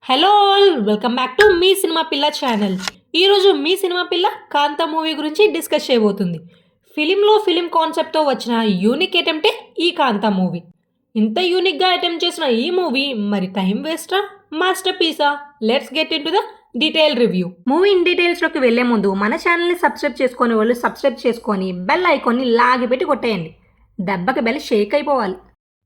Hello all welcome back to me cinema పిల్ల channel. ఈరోజు మీ cinema పిల్ల కాంతా మూవీ గురించి డిస్కస్ చేయబోతుంది. ఫిలిం కాన్సెప్ట్తో వచ్చిన యూనిక్ అటెంప్టే ఈ కాంతా మూవీ. ఇంత యూనిక్గా అటెంప్ట్ చేసిన ఈ మూవీ మరి టైం వేస్టా మాస్టర్ పీసా? Let's get into the detail review. Movie in డీటెయిల్స్లోకి వెళ్లే ముందు మన ఛానల్ని సబ్స్క్రైబ్ చేసుకునే వాళ్ళు సబ్స్క్రైబ్ చేసుకొని బెల్ ఐకాన్ని లాగిపెట్టి కొట్టేయండి. దెబ్బకి బెల్ షేక్ అయిపోవాలి.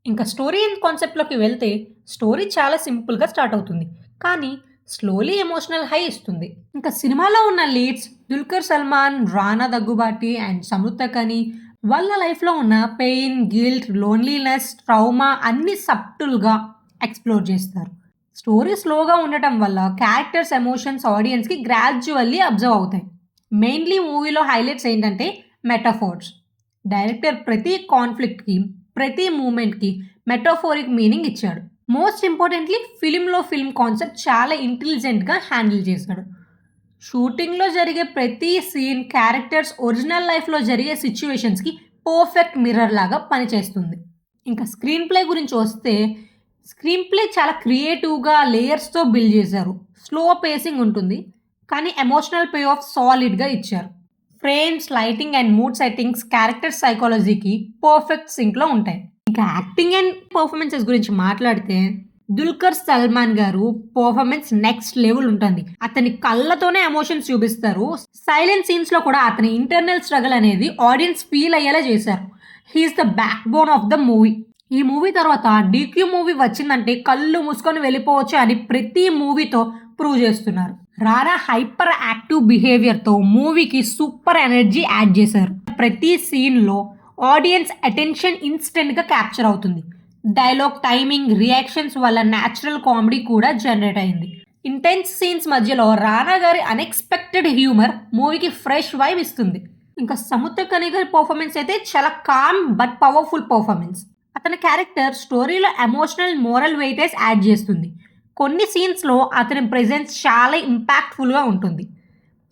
ఇంకా స్టోరీ అండ్ కాన్సెప్ట్లోకి వెళ్తే స్టోరీ చాలా సింపుల్గా స్టార్ట్ అవుతుంది, కానీ స్లోలీ ఎమోషనల్ హై ఇస్తుంది. ఇంకా సినిమాలో ఉన్న leads Dulquer Salman, Rana Daggubati and Samuthirakani వాళ్ళ లైఫ్లో ఉన్న పెయిన్, గిల్ట్, లోన్లీనెస్, ట్రౌమా అన్ని సబ్టుల్గా ఎక్స్ప్లోర్ చేస్తారు. స్టోరీ స్లోగా ఉండటం వల్ల క్యారెక్టర్స్ ఎమోషన్స్ ఆడియన్స్కి గ్రాడ్యువల్లీ అబ్జర్వ్ అవుతాయి. మెయిన్లీ మూవీలో హైలైట్స్ ఏంటంటే మెటాఫోర్స్. డైరెక్టర్ ప్రతి కాన్ఫ్లిక్ట్కి, ప్రతి మూమెంట్కి మెటాఫోరిక్ మీనింగ్ ఇచ్చాడు. మోస్ట్ ఇంపార్టెంట్లీ ఫిల్మ్ కాన్సెప్ట్ చాలా ఇంటెలిజెంట్గా హ్యాండిల్ చేశాడు. షూటింగ్లో జరిగే ప్రతి సీన్ క్యారెక్టర్స్ ఒరిజినల్ లైఫ్లో జరిగే సిచ్యువేషన్స్కి పర్ఫెక్ట్ మిర్రర్ లాగా పనిచేస్తుంది. ఇంకా స్క్రీన్ ప్లే గురించి వస్తే స్క్రీన్ ప్లే చాలా క్రియేటివ్గా లేయర్స్తో బిల్డ్ చేశారు. స్లో పేసింగ్ ఉంటుంది, కానీ ఎమోషనల్ పే ఆఫ్ సాలిడ్గా ఇచ్చారు. Frames, lighting and mood settings character సైకాలజీకి పర్ఫెక్ట్ సింక్లో ఉంటాయి. ఇంకా యాక్టింగ్ అండ్ పర్ఫార్మెన్సెస్ గురించి మాట్లాడితే దుల్కర్ సల్మాన్ గారు పర్ఫార్మెన్స్ నెక్స్ట్ లెవెల్ ఉంటుంది. అతని కళ్ళతోనే ఎమోషన్స్ చూపిస్తారు. సైలెంట్ సీన్స్ లో కూడా అతని ఇంటర్నల్ స్ట్రగల్ అనేది ఆడియన్స్ ఫీల్ అయ్యేలా చేశారు. He's the backbone of the movie. ఈ మూవీ తర్వాత డీక్యూ మూవీ వచ్చిందంటే కళ్ళు మూసుకొని వెళ్ళిపోవచ్చు అని ప్రతి మూవీతో ప్రూవ్ చేస్తున్నారు. రానా హైపర్ యాక్టివ్ బిహేవియర్తో మూవీకి సూపర్ ఎనర్జీ యాడ్ చేశారు. ప్రతి సీన్లో ఆడియన్స్ అటెన్షన్ ఇన్స్టెంట్గా క్యాప్చర్ అవుతుంది. డైలాగ్, టైమింగ్, రియాక్షన్స్ వల్ల న్యాచురల్ కామెడీ కూడా జనరేట్ అయింది. ఇంటెన్స్ సీన్స్ మధ్యలో రానా గారి అన్ఎక్స్పెక్టెడ్ హ్యూమర్ మూవీకి ఫ్రెష్ వైబ్ ఇస్తుంది. ఇంకా సముద్రకని గారి పర్ఫార్మెన్స్ అయితే చాలా కామ్ బట్ పవర్ఫుల్ పర్ఫార్మెన్స్. అతని క్యారెక్టర్ స్టోరీలో ఎమోషనల్, మోరల్ వెయిటేజ్ యాడ్ చేస్తుంది. కొన్ని సీన్స్లో అతని ప్రెజెన్స్ చాలా ఇంపాక్ట్ఫుల్గా ఉంటుంది.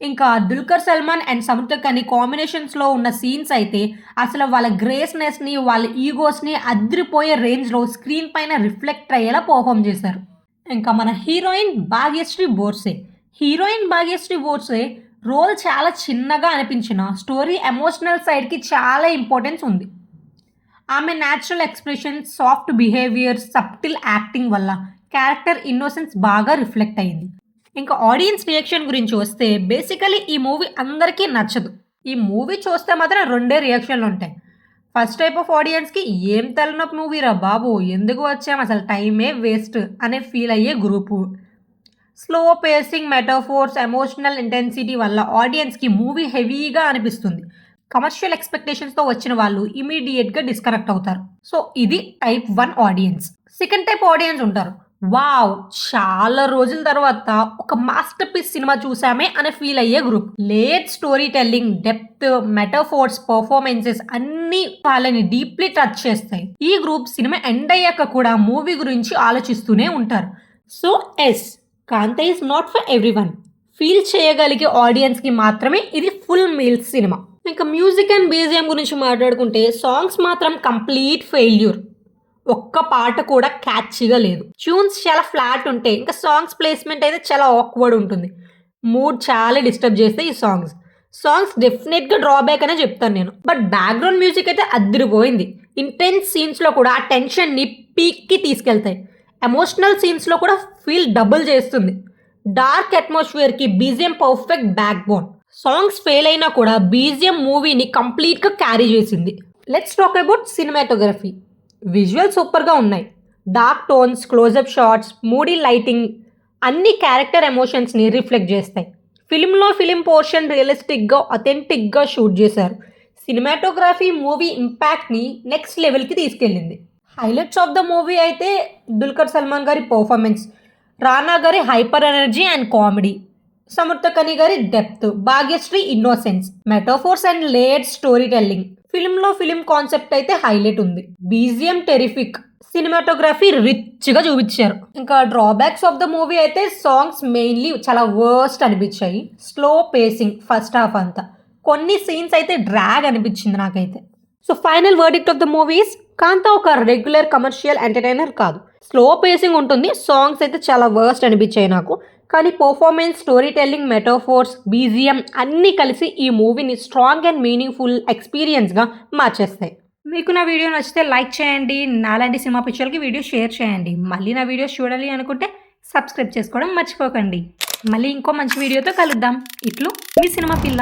ఇంకా దుల్కర్ సల్మాన్ అండ్ సముద్రకని కాంబినేషన్స్లో ఉన్న సీన్స్ అయితే అసలు వాళ్ళ గ్రేస్నెస్ని, వాళ్ళ ఈగోస్ని అద్రిపోయే రేంజ్లో స్క్రీన్ పైన రిఫ్లెక్ట్ అయ్యేలా పర్ఫామ్ చేశారు. ఇంకా మన హీరోయిన్ భాగ్యశ్రీ బోర్సే రోల్ చాలా చిన్నగా అనిపించిన స్టోరీ ఎమోషనల్ సైడ్కి చాలా ఇంపార్టెన్స్ ఉంది. ఆమె natural expression, soft behaviour, subtle acting వల్ల క్యారెక్టర్ ఇన్నోసెన్స్ బాగా రిఫ్లెక్ట్ అయింది. ఇంకా ఆడియన్స్ రియాక్షన్ గురించి వస్తే బేసికలీ ఈ మూవీ అందరికీ నచ్చదు. ఈ మూవీ చూస్తే మాత్రం రెండే రియాక్షన్లు ఉంటాయి. ఫస్ట్ టైప్ ఆఫ్ ఆడియన్స్కి ఏం తలనొప్పి మూవీ రా బాబు, ఎందుకు వచ్చాం, అసలు టైమే వేస్ట్ అనే ఫీల్ అయ్యే group. Slow facing, metaphors, emotional intensity వల్ల ఆడియన్స్కి మూవీ హెవీగా అనిపిస్తుంది. కమర్షియల్ ఎక్స్పెక్టేషన్స్తో వచ్చిన వాళ్ళు ఇమీడియట్గా డిస్కనెక్ట్ అవుతారు. సో ఇది type 1 audience. Second type audience ఉంటారు. వావ్, చాలా రోజుల తర్వాత ఒక మాస్టర్ పీస్ సినిమా చూసామే అనే ఫీల్ అయ్యే group. Late story telling, depth, metaphors, performances అన్నీ వాళ్ళని డీప్లీ టచ్ చేస్తాయి. ఈ గ్రూప్ సినిమా ఎండ్ అయ్యాక కూడా మూవీ గురించి ఆలోచిస్తూనే ఉంటారు. So Kantha is not for everyone. Feel చేయగలిగే ఆడియన్స్కి మాత్రమే ఇది ఫుల్ మీల్స్ సినిమా. ఇంకా మ్యూజిక్ అండ్ బీజిఎం గురించి మాట్లాడుకుంటే సాంగ్స్ మాత్రం కంప్లీట్ ఫెయిల్యూర్. ఒక్క పాట కూడా క్యాచీగా లేదు. ట్యూన్స్ చాలా ఫ్లాట్ ఉంటాయి. ఇంకా సాంగ్స్ ప్లేస్మెంట్ అయితే చాలా ఆక్వర్డ్ ఉంటుంది. మూడ్ చాలా డిస్టర్బ్ చేస్తాయి ఈ సాంగ్స్ డెఫినెట్గా డ్రాబ్యాక్ అనే చెప్తాను నేను. బట్ బ్యాక్గ్రౌండ్ మ్యూజిక్ అయితే అదిరిపోయింది. ఇంటెన్స్ సీన్స్లో కూడా ఆ టెన్షన్ని పీక్కి తీసుకెళ్తాయి. ఎమోషనల్ సీన్స్లో కూడా ఫీల్ డబుల్ చేస్తుంది. డార్క్ అట్మాస్ఫియర్కి BGM perfect backbone. Songs fail అయినా కూడా బీజిఎం మూవీని కంప్లీట్గా క్యారీ చేసింది. Let's talk about cinematography. Visual సూపర్గా ఉన్నాయి. Dark tones, closeup shots, moody lighting అన్ని క్యారెక్టర్ ఎమోషన్స్ని రిఫ్లెక్ట్ చేస్తాయి. ఫిలిం పోర్షన్ రియలిస్టిక్గా, అథెంటిక్గా షూట్ చేశారు. సినిమాటోగ్రఫీ మూవీ ఇంపాక్ట్ని నెక్స్ట్ లెవెల్కి తీసుకెళ్ళింది. హైలైట్స్ ఆఫ్ ద మూవీ అయితే దుల్కర్ సల్మాన్ గారి పర్ఫార్మెన్స్, రానా గారి hyper energy and comedy, Samuthirakani గారి depth, Bhagyashree innocence, metaphors and layered storytelling. Film concept అయితే హైలైట్ ఉంది. బీజిఎం టెరిఫిక్, సినిమాటోగ్రఫీ రిచ్గా చూపించారు. ఇంకా డ్రాబ్యాక్స్ ఆఫ్ ద మూవీ అయితే సాంగ్స్ మెయిన్లీ చాలా వర్స్ట్ అనిపించాయి. స్లో పేసింగ్ ఫస్ట్ హాఫ్ అంతా. కొన్ని సీన్స్ అయితే డ్రాగ్ అనిపించింది నాకైతే. So final verdict of the movies, Kaantha ఒక రెగ్యులర్ కమర్షియల్ ఎంటర్టైనర్ కాదు. స్లో పేసింగ్ ఉంటుంది. సాంగ్స్ అయితే చాలా వర్స్ట్ అనిపించాయి నాకు. కానీ performance, story telling, metaphors, BGM అన్నీ కలిసి ఈ మూవీని స్ట్రాంగ్ అండ్ మీనింగ్ఫుల్ ఎక్స్పీరియన్స్గా మార్చేస్తాయి. మీకు నా వీడియో నచ్చితే లైక్ చేయండి. నాలాంటి సినిమా పిక్చర్కి వీడియో షేర్ చేయండి. మళ్ళీ నా వీడియోస్ చూడాలి అనుకుంటే సబ్స్క్రైబ్ చేసుకోవడం మర్చిపోకండి. మళ్ళీ ఇంకో మంచి వీడియోతో కలుద్దాం. ఇట్లు మీ సినిమా పిల్ల.